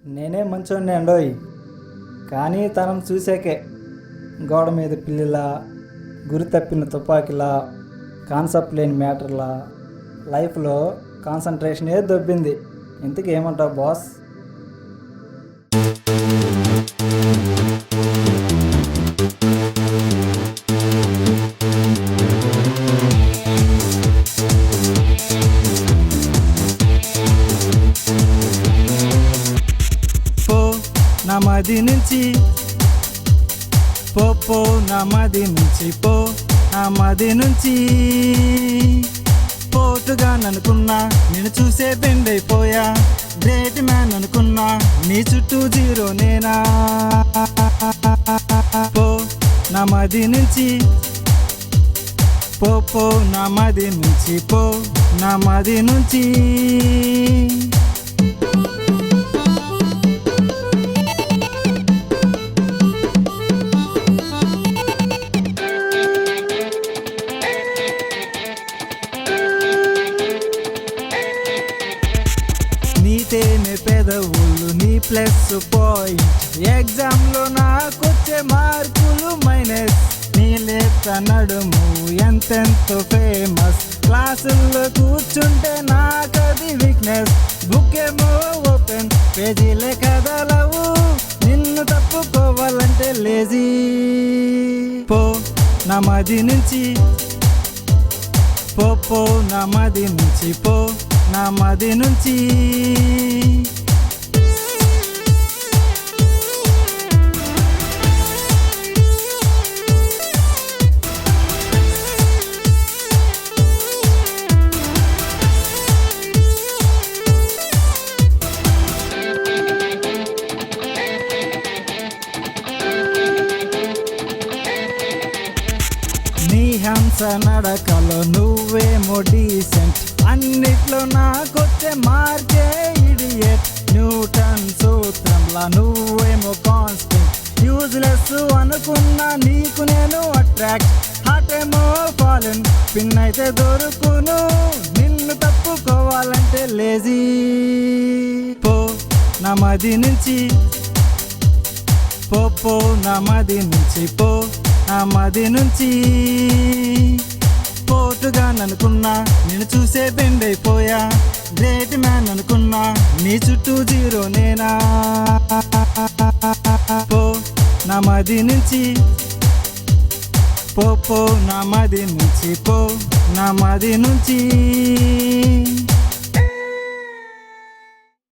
నేనే మంచోడిని అండోయ్, కానీ తనం చూసాకే గోడ మీద పిల్లిలా, గురి తప్పిన తుపాకీలా, కాన్సెప్ట్ లేని మ్యాటర్లా లైఫ్లో కాన్సన్ట్రేషనే దొబ్బింది. ఇంతకీ ఏమంటావు బాస్? నా మది నుంచి పో నా మది నుంచి పో, నా మది నుంచి పోటుగా అనుకున్నా, నేను చూసే బెండ్ అయిపోయా. గ్రేట్ మ్యాన్ అనుకున్నా, నీ చుట్టూ జీరో నేనా. పో నా మది నుంచి పో నా మది నుంచి పో, నా మది నుంచి. నీతేనే పెదవులు, నీ ప్లస్ పాయింట్, ఎగ్జామ్లో నాకొచ్చే మార్కులు మైనస్. నీ లేత నడుము ఎంతెంతో ఫేమస్, క్లాసుల్లో కూర్చుంటే నాకది వీక్నెస్. బుక్ ఏమో ఓపెన్, పేజీలే కదలవు, నిన్ను తప్పుకోవాలంటే లేజీ. పో నా మది నుంచి పో నా మది నుంచి పో, నా మది నుంచి. నీ హంస నడకలో నువ్వేమో డీసెంట్, అన్నిట్లో నాకొచ్చే మార్కే ఇడియట్. న్యూటన్ సూత్రంలా నువ్వేమో కాన్స్టెంట్, యూజ్లెస్ అనుకున్నా నీకు నేను అట్రాక్ట్. హార్ట్ ఏమో ఫాలెన్, పిన్ అయితే దొరుకును, నిన్ను తప్పుకోవాలంటే లేజీ. పో నా మది నుంచి పో నా మది నుంచి పో, నా మది నుంచి. పోటుగా అనుకున్నా, నేను చూసే బెండ్ అయిపోయా. గ్రేట్ మ్యాన్ అనుకున్నా, నీ చుట్టూ జీరో నేనా. పో నా మది నుంచి పో నా మది నుంచి పో, నా మది నుంచి.